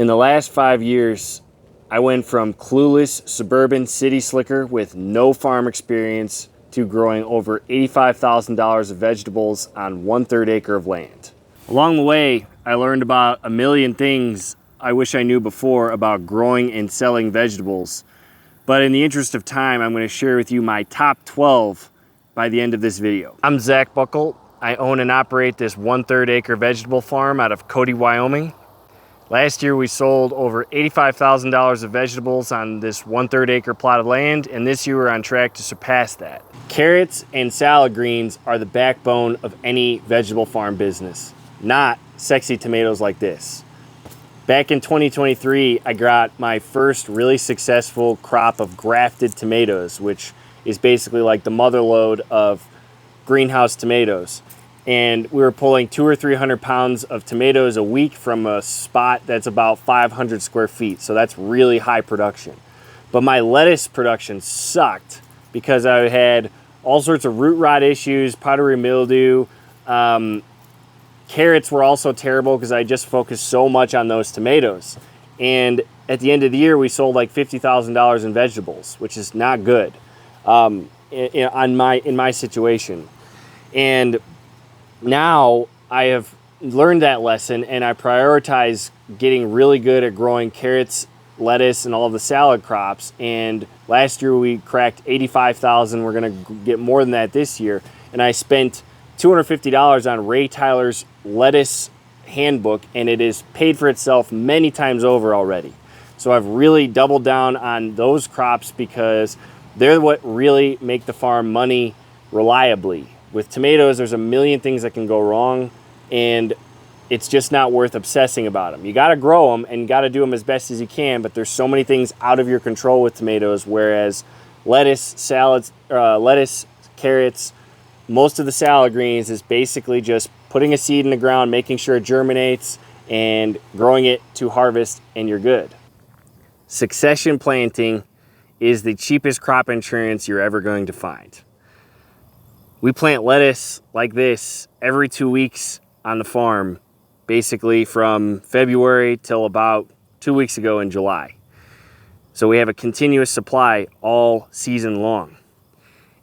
In the last 5 years, I went from clueless suburban city slicker with no farm experience to growing over $85,000 of vegetables on 1/3 acre of land. Along the way, I learned about a million things I wish I knew before about growing and selling vegetables. But in the interest of time, I'm going to share with you my top 12 by the end of this video. I'm Zach Buckle. I own and operate this 1/3 acre vegetable farm out of Cody, Wyoming. Last year we sold over $85,000 of vegetables on this 1/3 acre plot of land, and this year we're on track to surpass that. Carrots and salad greens are the backbone of any vegetable farm business, not sexy tomatoes like this. Back in 2023, I got my first really successful crop of grafted tomatoes, which is basically like the mother lode of greenhouse tomatoes. And we were pulling 200 or 300 pounds of tomatoes a week from a spot that's about 500 square feet. So that's really high production. But my lettuce production sucked because I had all sorts of root rot issues, powdery mildew. Carrots were also terrible because I just focused so much on those tomatoes. And at the end of the year, we sold like $50,000 in vegetables, which is not good in my situation. And now I have learned that lesson, and I prioritize getting really good at growing carrots, lettuce, and all of the salad crops. And last year we cracked 85,000. We're going to get more than that this year. And I spent $250 on Ray Tyler's lettuce handbook, and it is paid for itself many times over already. So I've really doubled down on those crops because they're what really make the farm money reliably. With tomatoes, there's a million things that can go wrong, and it's just not worth obsessing about them. You got to grow them and got to do them as best as you can, but there's so many things out of your control with tomatoes, whereas lettuce, salads, lettuce, carrots, most of the salad greens is basically just putting a seed in the ground, making sure it germinates, and growing it to harvest, and you're good. Succession planting is the cheapest crop insurance you're ever going to find. We plant lettuce like this every 2 weeks on the farm, basically from February till about 2 weeks ago in July. So we have a continuous supply all season long.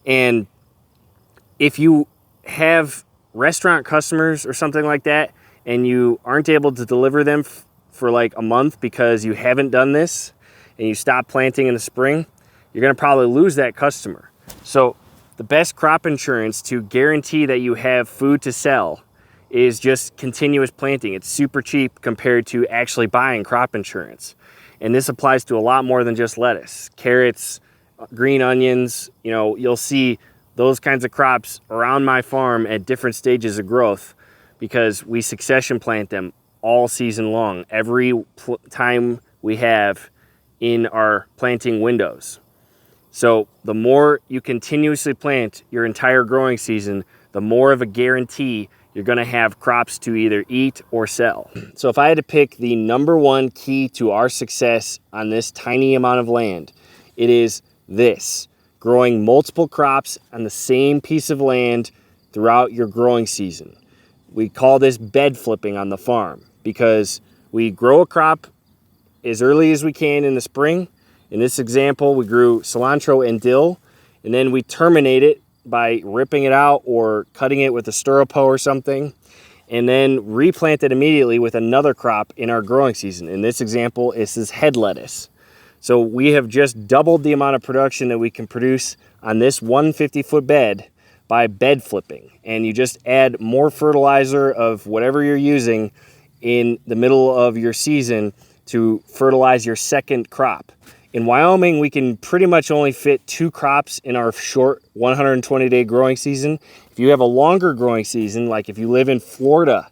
And if you have restaurant customers or something like that, and you aren't able to deliver them for like a month because you haven't done this, and you stop planting in the spring, you're gonna probably lose that customer. So the best crop insurance to guarantee that you have food to sell is just continuous planting. It's super cheap compared to actually buying crop insurance. And this applies to a lot more than just lettuce. Carrots, green onions, you'll see those kinds of crops around my farm at different stages of growth because we succession plant them all season long, every time we have in our planting windows. So the more you continuously plant your entire growing season, the more of a guarantee you're going to have crops to either eat or sell. So if I had to pick the number one key to our success on this tiny amount of land, it is this: growing multiple crops on the same piece of land throughout your growing season. We call this bed flipping on the farm because we grow a crop as early as we can in the spring. In this example, we grew cilantro and dill, and then we terminate it by ripping it out or cutting it with a styropo or something, and then replant it immediately with another crop in our growing season. In this example, this is head lettuce. So we have just doubled the amount of production that we can produce on this 150-foot bed by bed flipping. And you just add more fertilizer of whatever you're using in the middle of your season to fertilize your second crop. In Wyoming, we can pretty much only fit 2 crops in our short 120-day growing season. If you have a longer growing season, like if you live in Florida,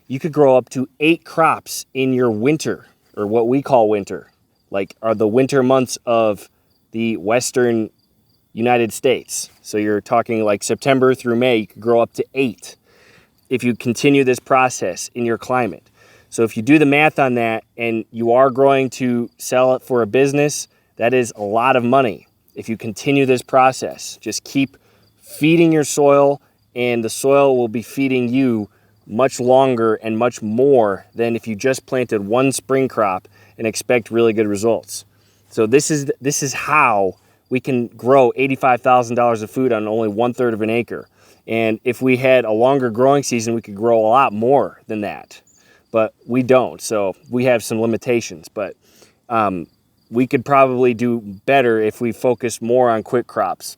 you could grow up to 8 crops in your winter, or what we call winter, like are the winter months of the western United States. So you're talking like September through May, you could grow up to 8 if you continue this process in your climate. So if you do the math on that and you are growing to sell it for a business, that is a lot of money. If you continue this process, just keep feeding your soil, and the soil will be feeding you much longer and much more than if you just planted one spring crop and expect really good results. So this is how we can grow $85,000 of food on only 1/3 of an acre. And if we had a longer growing season, we could grow a lot more than that. But we don't, so we have some limitations. But we could probably do better if we focus more on quick crops.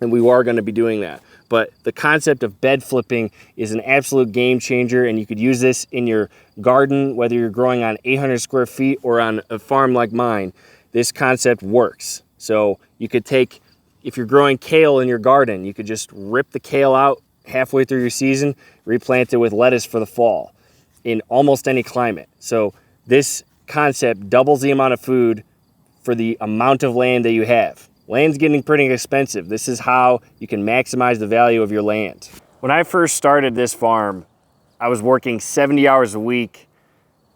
And we are going to be doing that. But the concept of bed flipping is an absolute game changer, and you could use this in your garden, whether you're growing on 800 square feet or on a farm like mine. This concept works. So you could take, if you're growing kale in your garden, you could just rip the kale out halfway through your season, replant it with lettuce for the fall in almost any climate. So this concept doubles the amount of food for the amount of land that you have. Land's getting pretty expensive. This is how you can maximize the value of your land. When I first started this farm, I was working 70 hours a week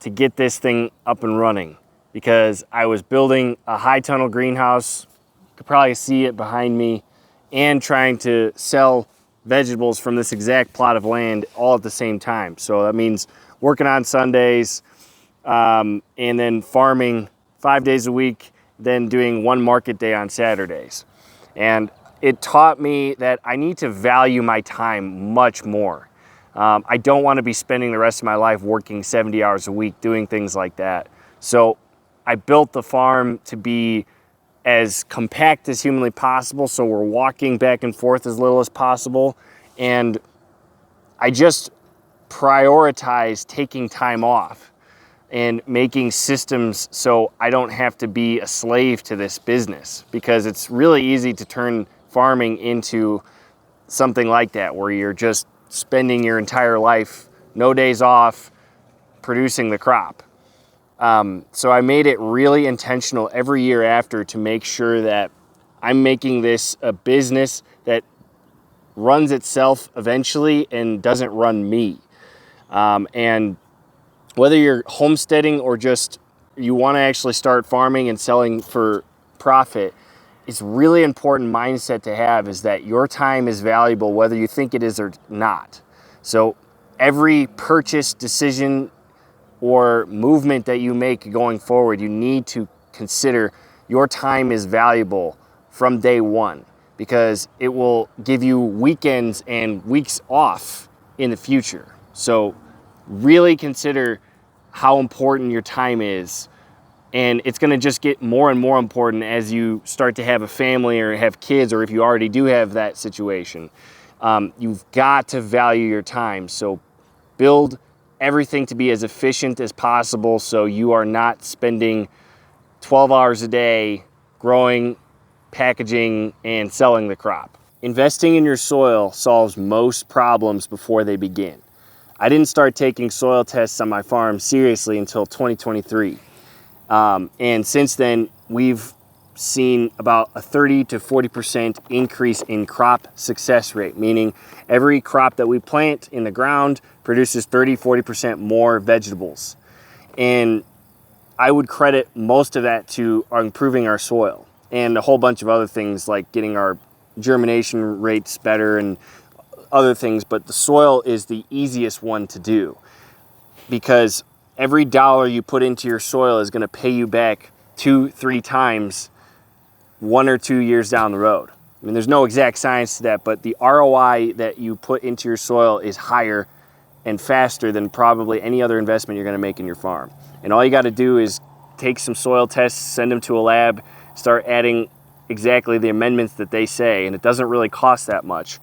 to get this thing up and running because I was building a high tunnel greenhouse, you could probably see it behind me, and trying to sell vegetables from this exact plot of land all at the same time. So that means working on Sundays and then farming 5 days a week, then doing one market day on Saturdays. And it taught me that I need to value my time much more. I don't want to be spending the rest of my life working 70 hours a week doing things like that. So I built the farm to be as compact as humanly possible, so we're walking back and forth as little as possible. And I just prioritize taking time off and making systems so I don't have to be a slave to this business, because it's really easy to turn farming into something like that, where you're just spending your entire life, no days off, producing the crop. So I made it really intentional every year after to make sure that I'm making this a business that runs itself eventually and doesn't run me. And whether you're homesteading or just you want to actually start farming and selling for profit, it's really important mindset to have is that your time is valuable whether you think it is or not. So every purchase decision or movement that you make going forward, you need to consider your time is valuable from day one, because it will give you weekends and weeks off in the future. So really consider how important your time is, and it's going to just get more and more important as you start to have a family or have kids, or if you already do have that situation. You've got to value your time. So build everything to be as efficient as possible so you are not spending 12 hours a day growing, packaging, and selling the crop. Investing in your soil solves most problems before they begin. I didn't start taking soil tests on my farm seriously until 2023. And since then, we've seen about a 30 to 40% increase in crop success rate, meaning every crop that we plant in the ground produces 30-40% more vegetables. And I would credit most of that to improving our soil and a whole bunch of other things like getting our germination rates better and other things, but the soil is the easiest one to do, because every dollar you put into your soil is going to pay you back 2-3 times 1 or 2 years down the road. I mean, there's no exact science to that, but the ROI that you put into your soil is higher and faster than probably any other investment you're going to make in your farm. And all you got to do is take some soil tests, send them to a lab, start adding exactly the amendments that they say, and it doesn't really cost that much.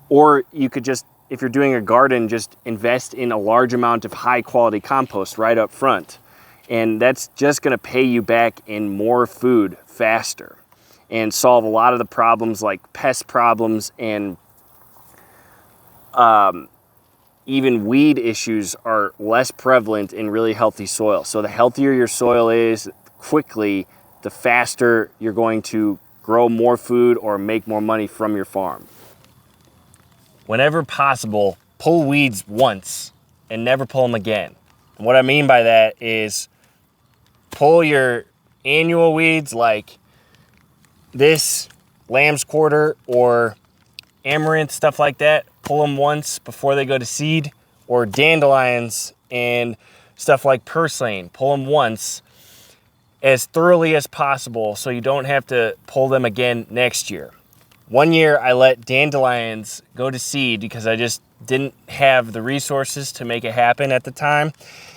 Or you could just, if you're doing a garden, just invest in a large amount of high quality compost right up front. And that's just going to pay you back in more food faster and solve a lot of the problems like pest problems and even weed issues are less prevalent in really healthy soil. So the healthier your soil is quickly, the faster you're going to grow more food or make more money from your farm. Whenever possible, pull weeds once and never pull them again. And what I mean by that is pull your annual weeds like this, lamb's quarter, or amaranth, stuff like that. Pull them once before they go to seed, or dandelions and stuff like purslane, pull them once as thoroughly as possible so you don't have to pull them again next year. One year I let dandelions go to seed because I just didn't have the resources to make it happen at the time,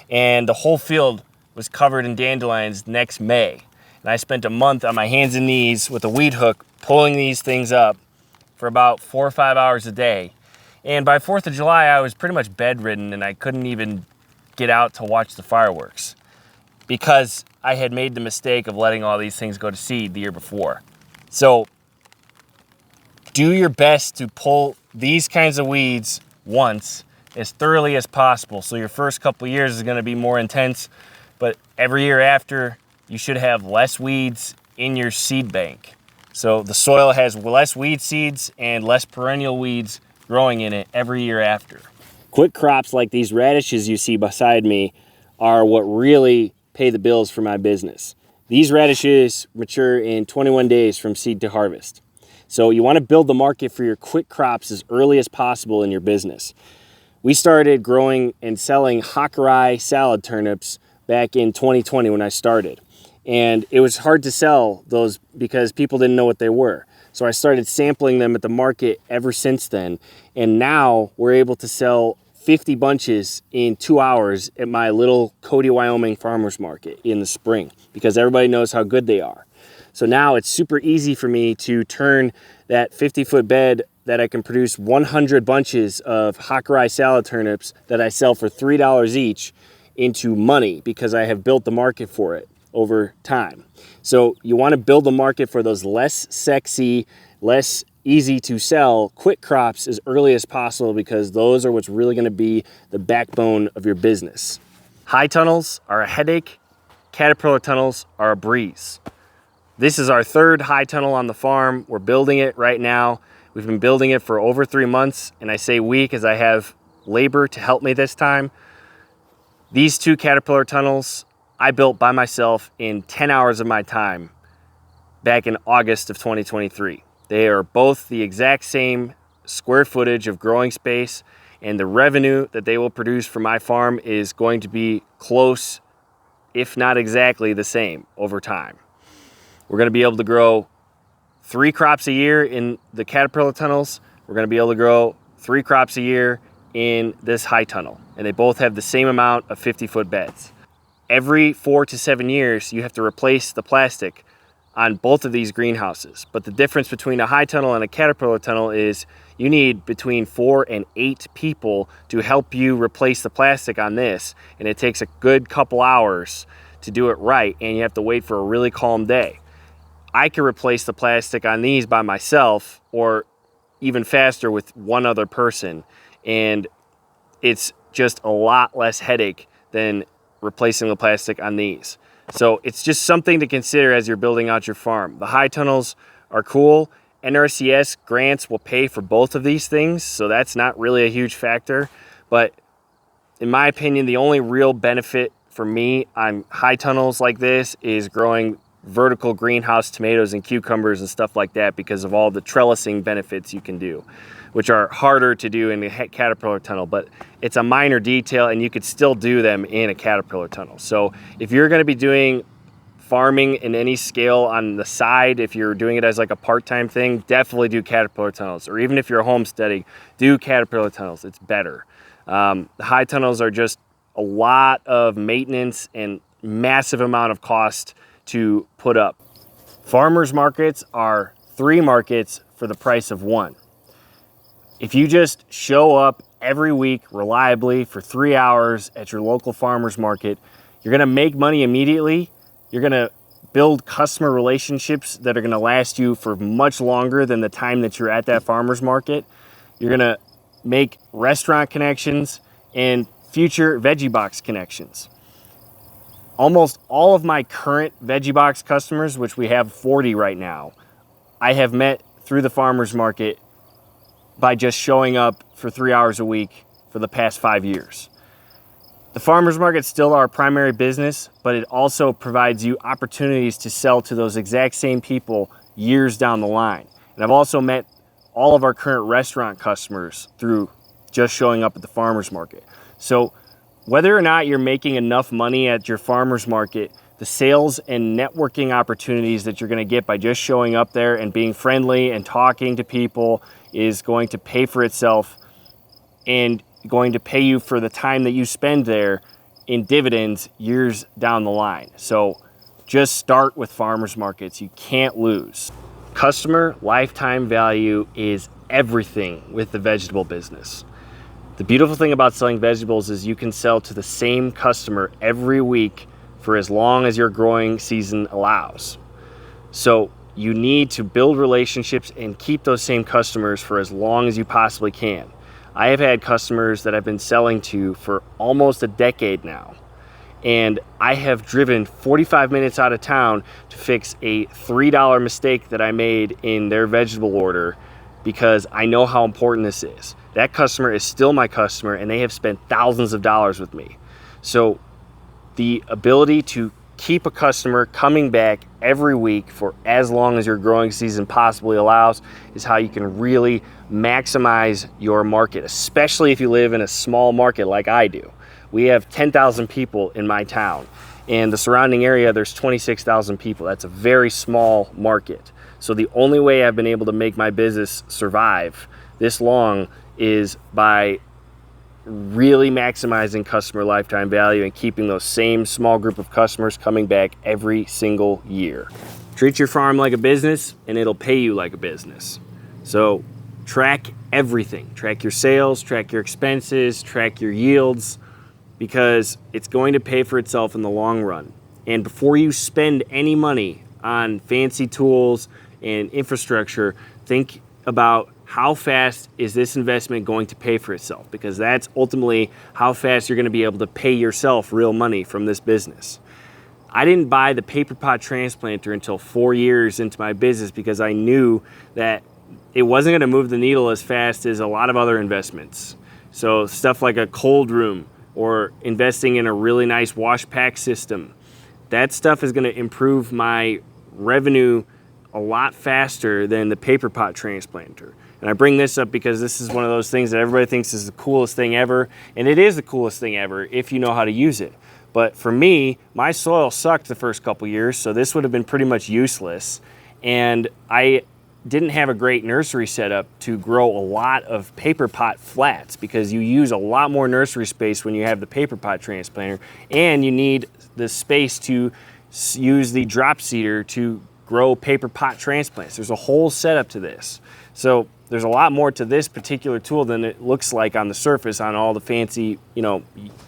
and the whole field was covered in dandelions next May. And I spent a month on my hands and knees with a weed hook pulling these things up for about 4 or 5 hours a day. And by 4th of July, I was pretty much bedridden and I couldn't even get out to watch the fireworks because I had made the mistake of letting all these things go to seed the year before. So do your best to pull these kinds of weeds once as thoroughly as possible. So your first couple of years is going to be more intense, but every year after, you should have less weeds in your seed bank. So the soil has less weed seeds and less perennial weeds growing in it every year after. Quick crops like these radishes you see beside me are what really pay the bills for my business. These radishes mature in 21 days from seed to harvest. So you want to build the market for your quick crops as early as possible in your business. We started growing and selling Hakurai salad turnips back in 2020 when I started. And it was hard to sell those because people didn't know what they were. So I started sampling them at the market ever since then. And now we're able to sell 50 bunches in 2 hours at my little Cody, Wyoming farmers market in the spring because everybody knows how good they are. So now it's super easy for me to turn that 50-foot bed that I can produce 100 bunches of Hakurai salad turnips that I sell for $3 each into money because I have built the market for it over time. So you want to build a market for those less sexy, less easy to sell quick crops as early as possible because those are what's really going to be the backbone of your business. High tunnels are a headache. Caterpillar tunnels are a breeze. This is our third high tunnel on the farm. We're building it right now. We've been building it for over 3 months, and I say we because I have labor to help me this time. These 2 Caterpillar tunnels I built by myself in 10 hours of my time back in August of 2023. They are both the exact same square footage of growing space, and the revenue that they will produce for my farm is going to be close, if not exactly the same over time. We're going to be able to grow 3 crops a year in the Caterpillar tunnels. We're going to be able to grow 3 crops a year in this high tunnel. And they both have the same amount of 50-foot beds. Every 4 to 7 years, you have to replace the plastic on both of these greenhouses. But the difference between a high tunnel and a Caterpillar tunnel is you need between 4 and 8 people to help you replace the plastic on this. And it takes a good couple hours to do it right. And you have to wait for a really calm day. I can replace the plastic on these by myself or even faster with one other person. And it's just a lot less headache than replacing the plastic on these. So it's just something to consider as you're building out your farm. The high tunnels are cool. NRCS grants will pay for both of these things, so that's not really a huge factor. But in my opinion, the only real benefit for me on high tunnels like this is growing vertical greenhouse tomatoes and cucumbers and stuff like that because of all the trellising benefits you can do, which are harder to do in a Caterpillar tunnel, but it's a minor detail and you could still do them in a Caterpillar tunnel. So if you're going to be doing farming in any scale on the side, if you're doing it as like a part-time thing, definitely do Caterpillar tunnels. Or even if you're homesteading, do Caterpillar tunnels. It's better. The high tunnels are just a lot of maintenance and massive amount of cost to put up. Farmers markets are 3 markets for the price of 1. If you just show up every week reliably for 3 hours at your local farmers market, you're going to make money immediately. You're going to build customer relationships that are going to last you for much longer than the time that you're at that farmers market. You're going to make restaurant connections and future veggie box connections. Almost all of my current veggie box customers, which we have 40 right now, I have met through the farmers market by just showing up for 3 hours a week for the past 5 years. The farmers market is still our primary business, but it also provides you opportunities to sell to those exact same people years down the line. And I've also met all of our current restaurant customers through just showing up at the farmer's market. So whether or not you're making enough money at your farmer's market, the sales and networking opportunities that you're going to get by just showing up there and being friendly and talking to people is going to pay for itself and going to pay you for the time that you spend there in dividends years down the line. So just start with farmers markets. You can't lose. Customer lifetime value is everything with the vegetable business. The beautiful thing about selling vegetables is you can sell to the same customer every week for as long as your growing season allows. So you need to build relationships and keep those same customers for as long as you possibly can. I have had customers that I've been selling to for almost a decade now, and I have driven 45 minutes out of town to fix a $3 mistake that I made in their vegetable order because I know how important this is. That customer is still my customer, and they have spent thousands of dollars with me. So the ability to keep a customer coming back every week for as long as your growing season possibly allows is how you can really maximize your market, especially if you live in a small market like I do. We have 10,000 people in my town, and the surrounding area, there's 26,000 people. That's a very small market. So the only way I've been able to make my business survive this long is by really maximizing customer lifetime value and keeping those same small group of customers coming back every single year. Treat your farm like a business and it'll pay you like a business. So track everything. Track your sales, track your expenses, track your yields, because it's going to pay for itself in the long run. And before you spend any money on fancy tools and infrastructure, think about how fast is this investment going to pay for itself, because that's ultimately how fast you're going to be able to pay yourself real money from this business. I didn't buy the paper pot transplanter until 4 years into my business because I knew that it wasn't going to move the needle as fast as a lot of other investments. So stuff like a cold room or investing in a really nice wash pack system, that stuff is going to improve my revenue a lot faster than the paper pot transplanter. And I bring this up because this is one of those things that everybody thinks is the coolest thing ever, and it is the coolest thing ever if you know how to use it. But for me, my soil sucked the first couple years, so this would have been pretty much useless. And I didn't have a great nursery setup to grow a lot of paper pot flats because you use a lot more nursery space when you have the paper pot transplanter, and you need the space to use the drop seeder to grow paper pot transplants. There's a whole setup to this. So there's a lot more to this particular tool than it looks like on the surface on all the fancy,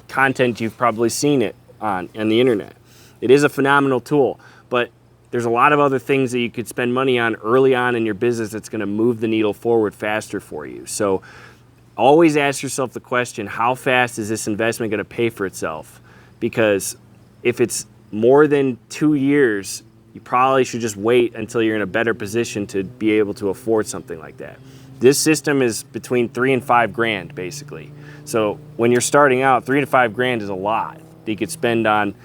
content you've probably seen it on the internet. It is a phenomenal tool, but there's a lot of other things that you could spend money on early on in your business that's going to move the needle forward faster for you. So always ask yourself the question, how fast is this investment going to pay for itself? Because if it's more than 2 years, you probably should just wait until you're in a better position to be able to afford something like that. This system is between $3,000 and $5,000 basically. So when you're starting out, $3,000 to $5,000 is a lot that you could spend on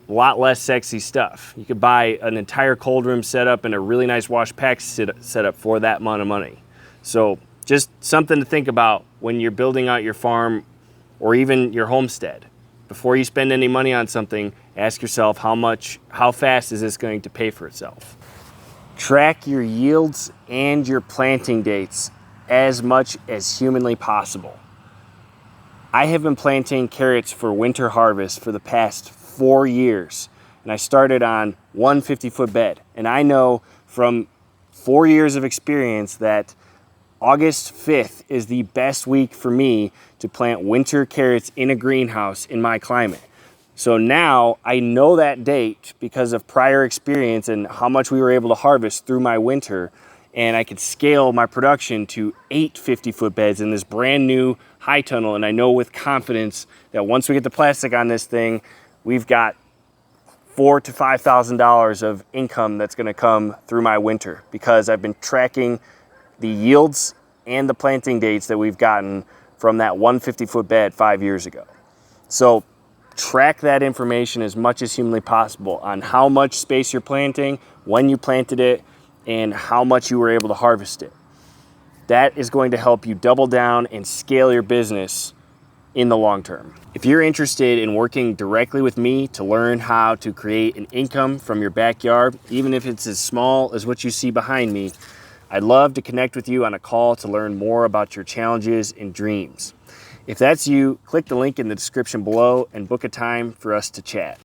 a lot less sexy stuff. You could buy an entire cold room setup and a really nice wash pack setup for that amount of money. So just something to think about when you're building out your farm or even your homestead. Before you spend any money on something, ask yourself how fast is this going to pay for itself? Track your yields and your planting dates as much as humanly possible. I have been planting carrots for winter harvest for the past 4 years, and I started on one 50-foot bed. And I know from 4 years of experience that August 5th is the best week for me to plant winter carrots in a greenhouse in my climate. So now I know that date because of prior experience and how much we were able to harvest through my winter, and I could scale my production to 8 50-foot beds in this brand new high tunnel. And I know with confidence that once we get the plastic on this thing, we've got $4,000 to $5,000 of income that's going to come through my winter because I've been tracking the yields and the planting dates that we've gotten from that 150-foot bed 5 years ago. So track that information as much as humanly possible on how much space you're planting, when you planted it, and how much you were able to harvest it. that is going to help you double down and scale your business in the long term. If you're interested in working directly with me to learn how to create an income from your backyard, even if it's as small as what you see behind me, I'd love to connect with you on a call to learn more about your challenges and dreams. If that's you, click the link in the description below and book a time for us to chat.